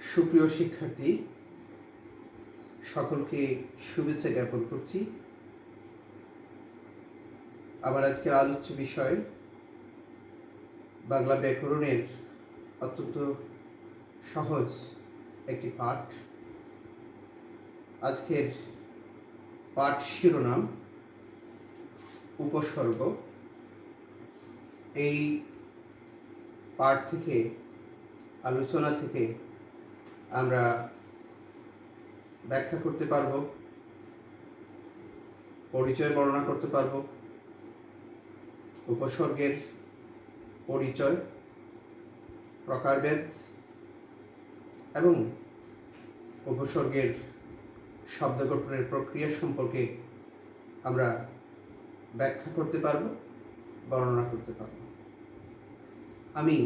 সুপ্রিয় শিক্ষার্থী, সকলকে শুভেচ্ছা জ্ঞাপন করছি। আমার আজকের আলোচ্য বিষয় বাংলা ব্যাকরণের অত্যন্ত সহজ একটি পাঠ। আজকের পাঠ শিরোনাম উপসর্গ। এই পাঠ থেকে, আলোচনা থেকে আমরা ব্যাখ্যা করতে পারব, পরিচয় বর্ণনা করতে পারব, উপসর্গের পরিচয়, প্রকারভেদ এবং উপসর্গের শব্দ গঠনের প্রক্রিয়া সম্পর্কে আমরা ব্যাখ্যা করতে পারব, বর্ণনা করতে পারব। আমি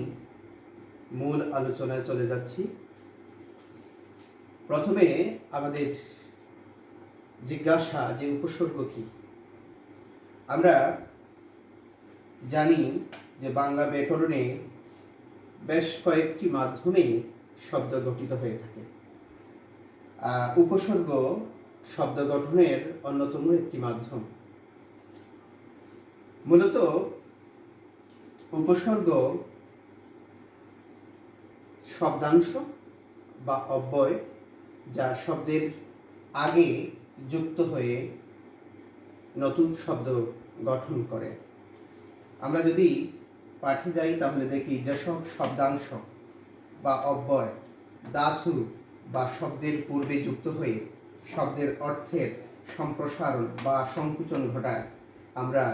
মূল আলোচনায় চলে যাচ্ছি। প্রথমে আমাদের জিজ্ঞাসা যে উপসর্গ কি। আমরা জানি যে বাংলা ব্যাকরণে বেশ কয়েকটি মাধ্যমে শব্দ গঠিত হয়ে থাকে। উপসর্গ শব্দ গঠনের অন্যতম একটি মাধ্যম। মূলত উপসর্গ শব্দাংশ বা অব্যয় যা শব্দের আগে যুক্ত হয়ে নতুন শব্দ গঠন করে। আমরা যদি পাঠে যাই তাহলে দেখি যেসব শব্দাংশ বা অব্যয় ধাতু বা শব্দের পূর্বে যুক্ত হয়ে শব্দের অর্থের সম্প্রসারণ বা সংকুচন ঘটায়, আমরা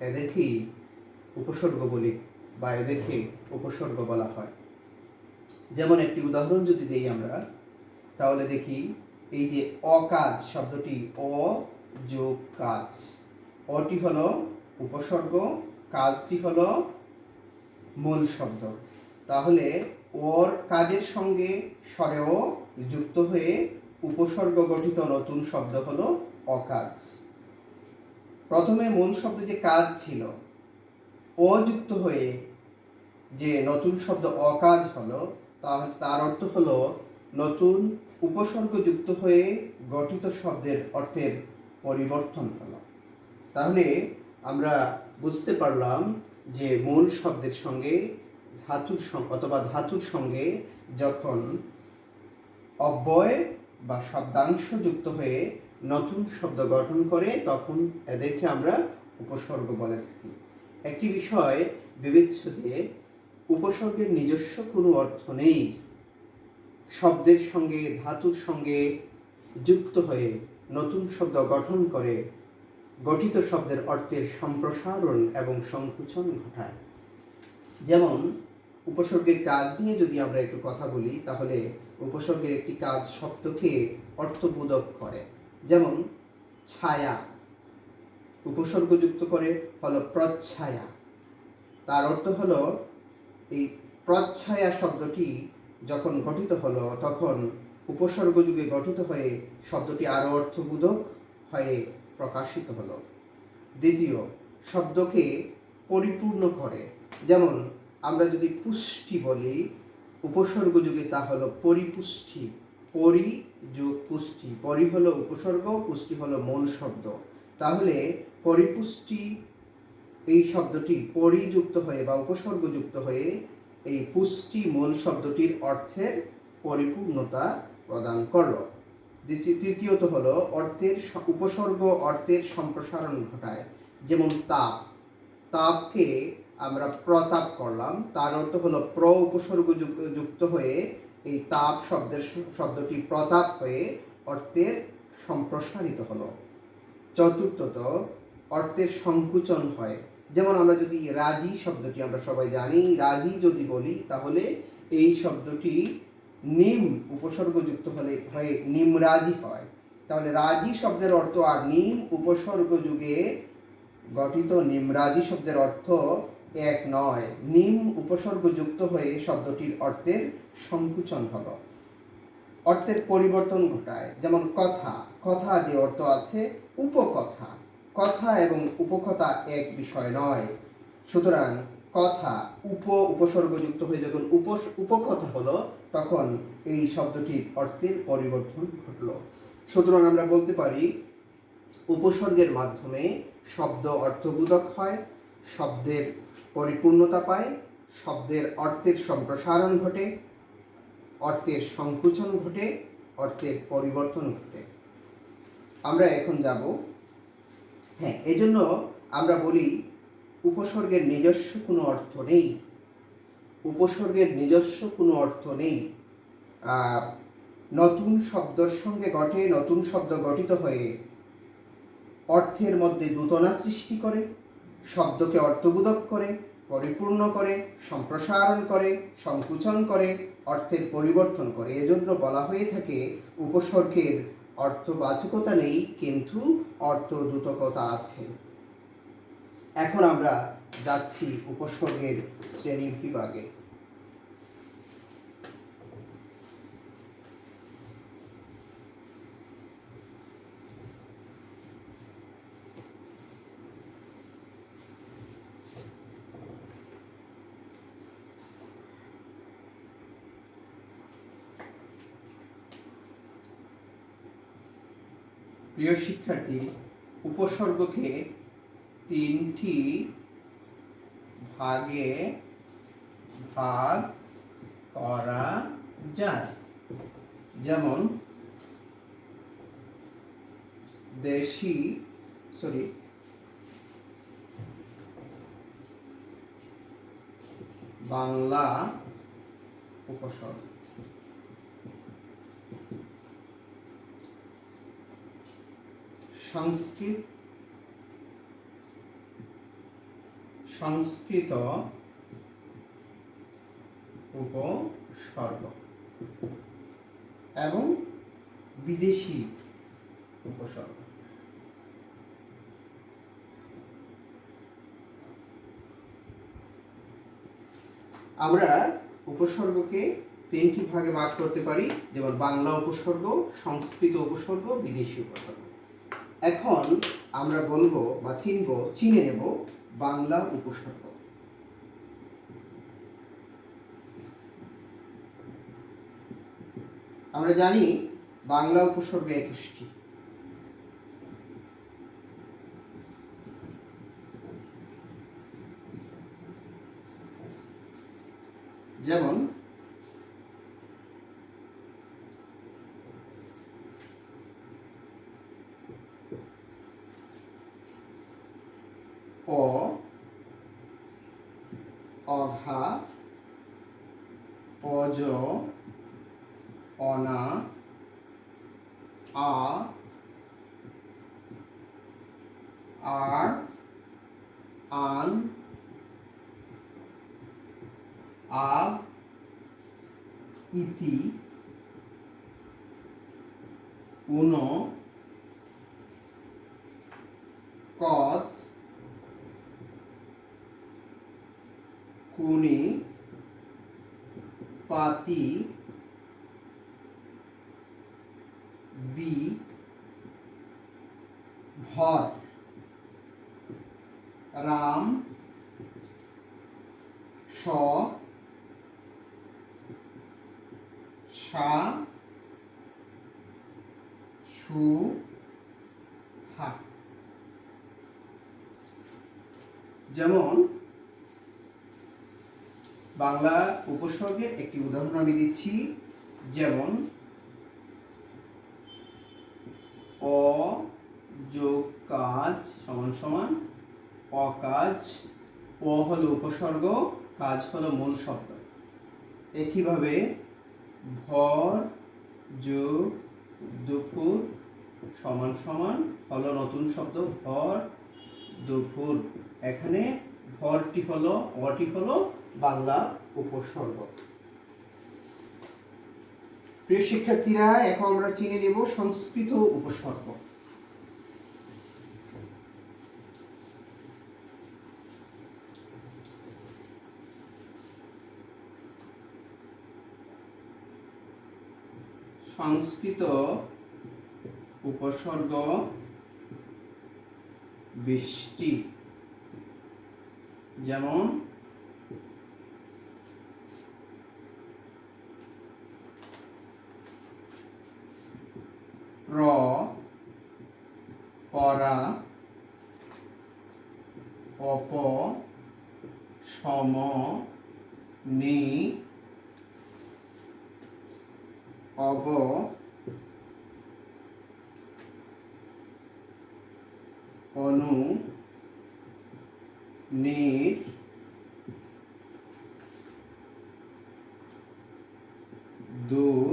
এদেরকেই উপসর্গ বলি বা এদেরকে উপসর্গ বলা হয়। যেমন একটি উদাহরণ যদি দেই আমরা, তাহলে দেখি এই যে অকাজ শব্দটি, অ যোগ কাজ, অটি হলো উপসর্গ, কাজটি হলো মূল শব্দ। তাহলে ওর কাজের সঙ্গে স্বরেও যুক্ত হয়ে উপসর্গ গঠিত নতুন শব্দ হলো অকাজ। প্রথমে মূল শব্দ যে কাজ ছিল, ও যুক্ত হয়ে যে নতুন শব্দ অকাজ হলো, তার অর্থ হলো নতুন উপসর্গ যুক্ত হয়ে গঠিত শব্দের অর্থের পরিবর্তন হলো। তাহলে আমরা বুঝতে পারলাম যে মূল শব্দের সঙ্গে ধাতুর সঙ্গে যখন অব্যয় বা শব্দাংশ যুক্ত হয়ে নতুন শব্দ গঠন করে, তখন এদেরকে আমরা উপসর্গ বলে থাকি। একটি বিষয় বিবেচ্য যে উপসর্গের নিজস্ব কোনো অর্থ নেই। শব্দের সঙ্গে ধাতুর সঙ্গে যুক্ত হয়ে নতুন শব্দ গঠন করে গঠিত শব্দের অর্থের সম্প্রসারণ এবং সংকুচন ঘটায়। যেমন উপসর্গের কাজ নিয়ে যদি আমরা একটু কথা বলি, তাহলে উপসর্গের একটি কাজ শব্দকে অর্থবোধক করে। যেমন ছায়া, উপসর্গ যুক্ত করে হলো প্রচ্ছায়া। তার অর্থ হলো এই প্রচ্ছায়া শব্দটি যখন গঠিত হলো, তখন উপসর্গ যুগে গঠিত হয়ে শব্দটি আরও অর্থবোধক হয়ে প্রকাশিত হলো। দ্বিতীয়, শব্দকে পরিপূর্ণ করে। যেমন আমরা যদি পুষ্টি বলি, উপসর্গ যুগে তা হলো পরিপুষ্টি। পরি যোগ পুষ্টি, পরি হলো উপসর্গ, পুষ্টি হলো মূল শব্দ। তাহলে পরিপুষ্টি এই শব্দটি পরিযুক্ত হয়ে বা উপসর্গ যুক্ত হয়ে এই পুষ্টি মূল শব্দটির অর্থের পরিপূর্ণতা প্রদান করল। তৃতীয়ত হলো উপসর্গ অর্থের সম্প্রসারণ ঘটায়। যেমন তাপ, তাপকে আমরা প্রতাপ করলাম, তার অর্থ হলো উপসর্গ যুক্ত হয়ে এই তাপ শব্দটি প্রতাপ হয়ে অর্থের সম্প্রসারিত হলো। চতুর্থত, অর্থের সংকুচন হয়। যেমন আমরা যদি রাজি শব্দটি, আমরা সবাই জানি রাজি যদি বলি, তাহলে এই শব্দটি নিম উপসর্গ যুক্ত হয়ে নিমরাজি হয়। তাহলে রাজি শব্দের অর্থ আর নিম উপসর্গ যুগে গঠিত নিমরাজি শব্দের অর্থ এক নয়। নিম উপসর্গ যুক্ত হয়ে শব্দটির অর্থের সংকুচন হলো, অর্থের পরিবর্তন ঘটায়। যেমন কথা, কথা যে অর্থ আছে উপকথা, কথা এবং উপকথা এক বিষয় নয়। সুতরাং কথা উপসর্গযুক্ত হয়ে যখন উপকথা হলো, তখন এই শব্দটির অর্থের পরিবর্তন ঘটল। সুতরাং আমরা বলতে পারি উপসর্গের মাধ্যমে শব্দ অর্থবোধক হয়, শব্দের পরিপূর্ণতা পায়, শব্দের অর্থের সম্প্রসারণ ঘটে, অর্থের সংকুচন ঘটে, অর্থের পরিবর্তন ঘটে। আমরা এখন যাব, এই জন্য আমরা বলি উপসর্গের নিজস্ব কোনো অর্থ নেই। উপসর্গের নিজস্ব কোনো অর্থ নেই। নতুন শব্দের সঙ্গে ঘটে, নতুন শব্দ গঠিত হয়ে অর্থের মধ্যে দ্যোতনা সৃষ্টি করে, শব্দকে অর্থবোধক করে, পরিপূর্ণ করে, সম্প্রসারণ করে, সংকুচন করে, অর্থের পরিবর্তন করে। এজন্য বলা হয়ে থাকে উপসর্গের অর্থবাচকতা নেই, কিন্তু অর্থদ্যোতকতা আছে। এখন আমরা যাচ্ছি উপসর্গের শ্রেণী বিভাগে। প্রিয় শিক্ষার্থী, উপসর্গকে তিনটি ভাগে ভাগ করা যায়। যেমন বাংলা উপসর্গ, সংস্কৃত উপসর্গ এবং বিদেশি উপসর্গ। আমরা উপসর্গকে তিনটি ভাগে ভাগ করতে পারি, যেমন বাংলা উপসর্গ, সংস্কৃত উপসর্গ, বিদেশি উপসর্গ। এখন আমরা বলবো বা চিনে নেব বাংলা উপসর্গ। আমরা জানি বাংলা উপসর্গ 21টি। যেমন অ, অঘা, অজ, অনা, আ, আর, আন, আব, ইতি, উনো, কত, কুনি, পাতি, বি, ভর, রাম, স, সা, সু, হা। যেমন বাংলা উপসর্গের একটি উদাহরণ আমি দিচ্ছি। যেমন অ যোগ কাজ সমান সমান অকাজ। অ হলো উপসর্গ, কাজ হলো মূল শব্দ। একইভাবে ভর যোগ দুপুর সমান সমান হলো নতুন শব্দ ভর দুপুর। এখানে ভরটি হলো, অটি হলো বাংলা উপসর্গ। প্রিয় শিক্ষার্থীরা, এখন আমরা চিনে নেব সংস্কৃত উপসর্গ। সংস্কৃত উপসর্গ 20টি। যেমন পরা, অপ, সম, নি, অব, অনু, নির, দূর,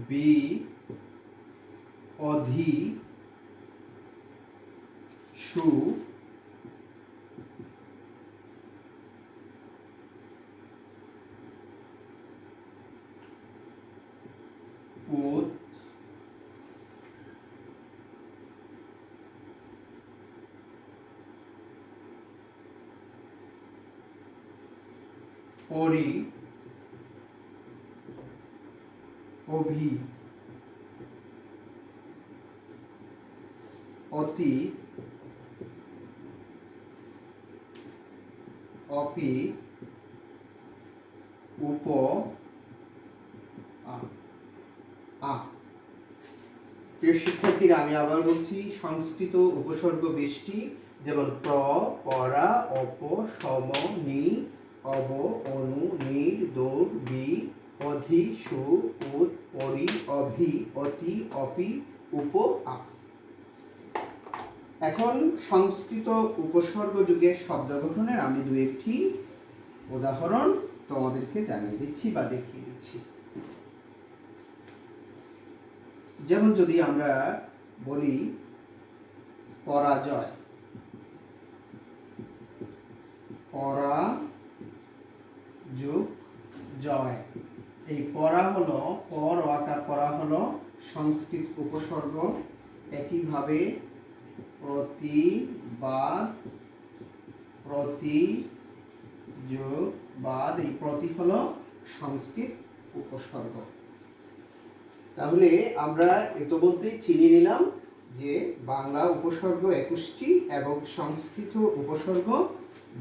বি, অধি, সু, উত, পরি, অভি, অতি, অপি, উপ, আ। প্রিয় শিক্ষার্থীরা, আমি আবার বলছি, সংস্কৃত উপসর্গ 20টি, যেমন প্র, পরা, অপ, সম, নি, অব, অনু, নির, দৌড়, বি, অধি, সু, উত, পরি, অভি, অতি, অপি, উপ, আ। এখন সংস্কৃত উপসর্গ যুগের শব্দ গঠনের আমি দু একটি উদাহরণ তোমাদেরকে জানিয়ে দিচ্ছি বা দেখিয়ে দিচ্ছি। যেমন যদি আমরা বলি পরাজয়, পরা যোগ জয়, এই পরা হলো, পর আকার পরা হলো সংস্কৃত উপসর্গ। একইভাবে প্রতিবাদ, প্রতি যোগ বাদ, এই প্রতি হলো সংস্কৃত উপসর্গ। তাহলে আমরা ইতিমধ্যেই চিনে নিলাম যে বাংলা উপসর্গ 21টি এবং সংস্কৃত উপসর্গ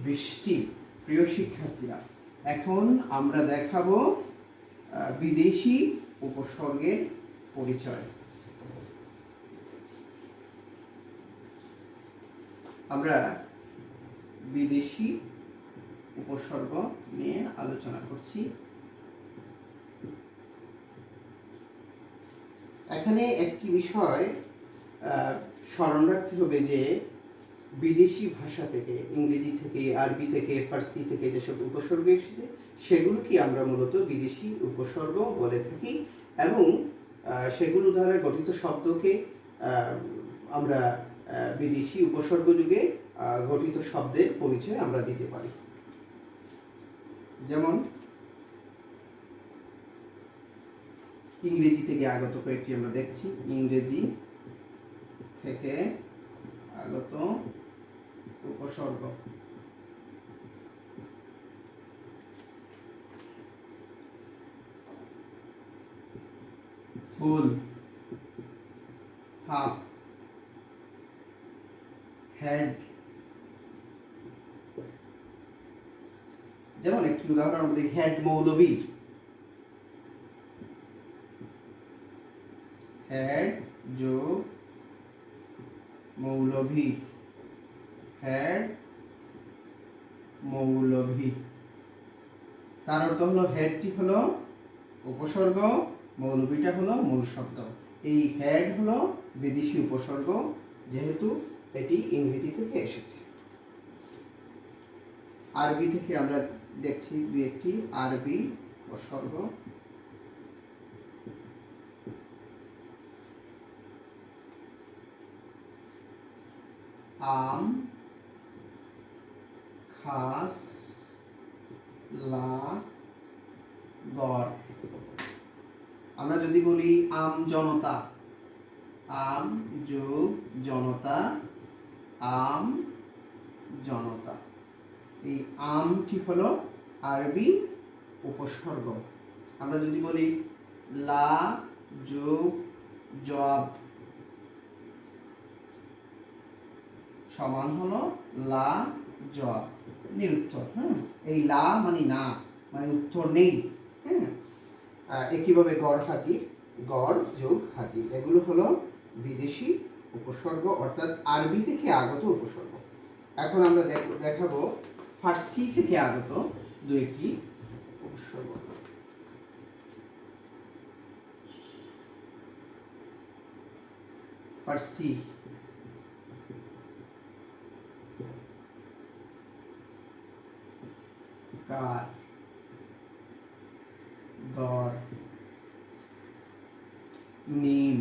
20টি। প্রিয় শিক্ষার্থীরা, এখন আমরা দেখাবো বিদেশি উপসর্গের পরিচয়। আমরা বিদেশি উপসর্গ নিয়ে আলোচনা করছি। এখানে একটি বিষয় স্মরণ রাখতে হবে যে বিদেশি ভাষা থেকে, ইংরেজি থেকে, আরবি থেকে, ফার্সি থেকে যেসব উপসর্গ এসেছে সেগুলোকে আমরা মূলত বিদেশি উপসর্গ বলে থাকি এবং সেগুলো দ্বারা গঠিত শব্দকে আমরা বিদেশি উপসর্গ যুগে গঠিত শব্দের পরিচয় আমরা দিতে পারি। যেমন ইংরেজি থেকে আগত কয়েকটি আমরা দেখছি। ইংরেজি থেকে আগত উপসর্গ: ফুল, হাফ, হেড। যেমন একটি উদাহরণ আমরা দেখি, হেড মৌলবী, হেড যোগ মৌলভী, হেড মৌলভী। তার অর্থ হলো হেডটি হলো উপসর্গ, মৌলভীটা হলো মূল শব্দ। এই হেড হলো বিদেশি উপসর্গ যেহেতু এটি ইংরেজি থেকে এসেছে। আরবি থেকে আমরা দেখছি দুই একটি আরবি উপসর্গ। আম, খাস, লা, গর। আমরা যদি বলি আম জনতা, আম যোগ জনতা, আম জনতা। এই আমটি হলো আরবি উপসর্গ। আমরা যদি বলি লা যোগ জব সমান হলো লা জব, নিরুত্তর। এই লা মানে না, মানে উত্তর নেই। একইভাবে গড় হাজির, গড় যোগ হাজির, এগুলো হলো বিদেশি উপসর্গ অর্থাৎ আরবি থেকে আগত উপসর্গ। এখন আমরা দেখাবো ফার্সি থেকে আগত দুইটি উপসর্গ। ফার্সি কার, দর, মিম,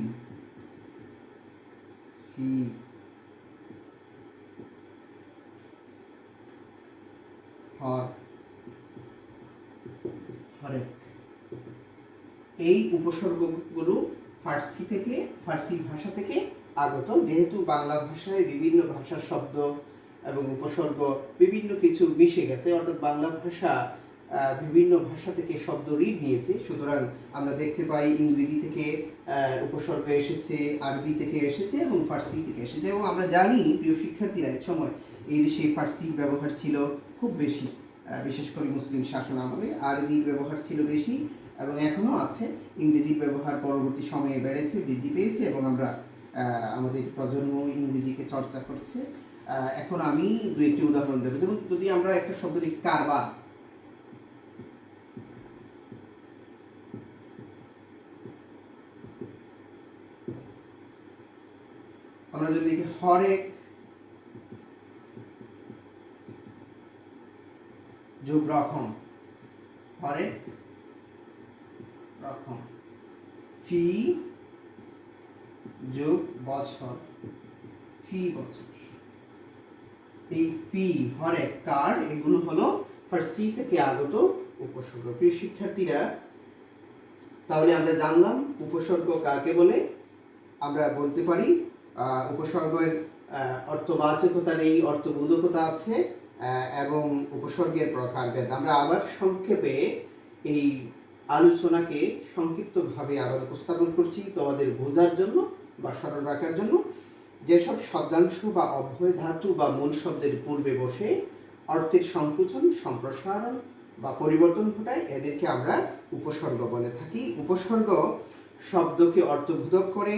ফি, হর, হরেক। এই উপসর্গগুলো ফার্সি ভাষা থেকে আগত। যেহেতু বাংলা ভাষায় বিভিন্ন ভাষার শব্দ এবং উপসর্গ বিভিন্ন কিছু মিশে গেছে, অর্থাৎ বাংলা ভাষা বিভিন্ন ভাষা থেকে শব্দ ঋণ নিয়েছে, সুতরাং আমরা দেখতে পাই ইংরেজি থেকে উপসর্গ এসেছে, আরবি থেকে এসেছে এবং ফার্সি থেকে এসেছে। এবং আমরা জানি প্রিয় শিক্ষার্থীরা, এক সময় এই দেশে ফার্সি ব্যবহার ছিল খুব বেশি, বিশেষ করে মুসলিম শাসন আমলে আরবির ব্যবহার ছিল বেশি এবং এখনও আছে। ইংরেজির ব্যবহার পরবর্তী সময়ে বেড়েছে, বৃদ্ধি পেয়েছে এবং আমরা আমাদের প্রজন্ম ইংরেজিকে চর্চা করছে। এখন আমি দু একটি উদাহরণ দেবো। যেমন যদি আমরা একটা শব্দ দেখি কারবার, আমরা যদি দেখি হরেক যোগ রকম, হরেক রকম, ফি যোগ বছর, ফি বছর। এই ফি, হরেক, কার, এগুলো হলো ফার্সি থেকে আগত উপসর্গ। প্রিয় শিক্ষার্থীরা, তাহলে আমরা জানলাম উপসর্গ কাকে বলে। আমরা বলতে পারি উপসর্গের অর্থবাচকতা নেই, অর্থবোধকতা আছে এবং উপসর্গের প্রকারভেদ। আমরা আবার সংক্ষেপে এই আলোচনাকে সংক্ষিপ্তভাবে আবার উপস্থাপন করছি তোমাদের বোঝার জন্য বা স্মরণ রাখার জন্য। যেসব শব্দাংশ বা অব্যয় ধাতু বা মূল শব্দের পূর্বে বসে অর্থের সংকুচন, সম্প্রসারণ বা পরিবর্তন ঘটায়, এদেরকে আমরা উপসর্গ বলে থাকি। উপসর্গ শব্দকে অর্থবোধক করে,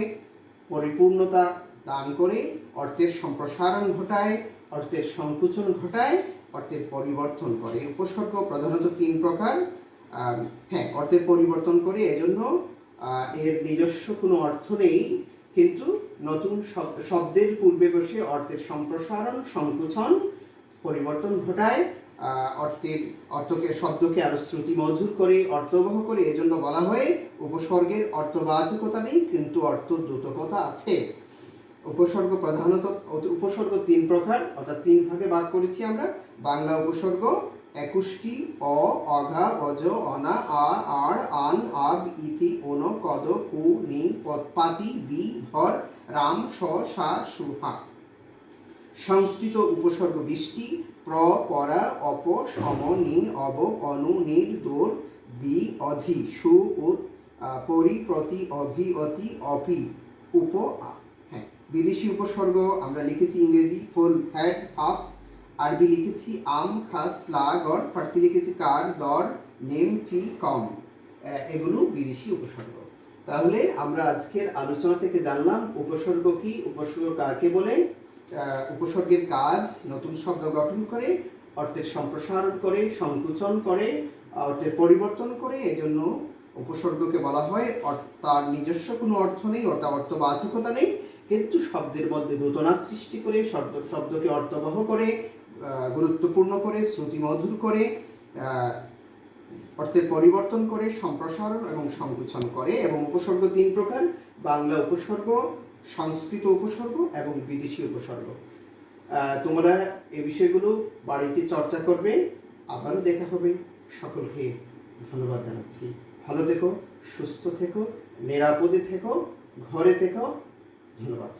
পরিপূর্ণতা দান করে, অর্থের সম্প্রসারণ ঘটায়, অর্থের সংকুচন ঘটায়, অর্থের পরিবর্তন করে। উপসর্গ প্রধানত তিন প্রকার। অর্থের পরিবর্তন করে, এজন্য এর নিজস্ব কোনো অর্থ নেই, কিন্তু নতুন শব্দের পূর্বে বসে অর্থের সম্প্রসারণ, সংকুচন, পরিবর্তন ঘটায়, অর্থকে শব্দকে আরো শ্রুতিমধুর করে, অর্থবহ করে। এজন্য বলা হয় উপসর্গের অর্থবাচকতা নেই, কিন্তু অর্থদ্যোতকতা আছে। উপসর্গ তিন প্রকার, অর্থাৎ তিন ভাগে ভাগ করেছি আমরা। বাংলা উপসর্গ 21টি: অ, অঘা, অজ, অনা, আ, আর, আন, আগ, ইতি, অন, কদ, কু, নি, পাতি, বি, ভর, রাম, স, সা, সু, হা। সংস্কৃত উপসর্গ 20টি: প্র, পরা, অপ, সম, নি, অব, অনু, নির, দোর, বি, অধি, সু, উত, পরি, প্রতি, অভি, অতি, অপি, উপ, আ। বিদেশি উপসর্গ আমরা লিখেছি ইংরেজি ফুল, হেড, হাফ, আরবি লিখেছি আম, খাস, লা, গড়, ফার্সি লিখেছি কার, দর, নেম, ফি, কম। এগুলো বিদেশি উপসর্গ। তাহলে আমরা আজকের আলোচনা থেকে জানলাম উপসর্গ কি, উপসর্গ কাকে বলে, উপসর্গের কাজ নতুন শব্দ গঠন করে, অর্থের সম্প্রসারণ করে, সংকুচন করে, অর্থের পরিবর্তন করে। এজন্য উপসর্গকে বলা হয় তার নিজস্ব কোনো অর্থ নেই, অর্থবাচকতা নেই, কিন্তু শব্দের মধ্যে দোতনা সৃষ্টি করে, শব্দকে অর্থবহ করে, গুরুত্বপূর্ণ করে, শ্রুতিমধুর করে, অর্থের পরিবর্তন করে, সম্প্রসারণ এবং সংকুচন করে। এবং উপসর্গ তিন প্রকার: বাংলা উপসর্গ, সংস্কৃত উপসর্গ এবং বিদেশি উপসর্গ। তোমরা এই বিষয়গুলো বাড়িতে চর্চা করবে। আবারও দেখা হবে। সকলকে ধন্যবাদ জানাচ্ছি। ভালো থেকো, সুস্থ থেকো, নিরাপদে থেকো, ঘরে থেকো। ধন্যবাদ।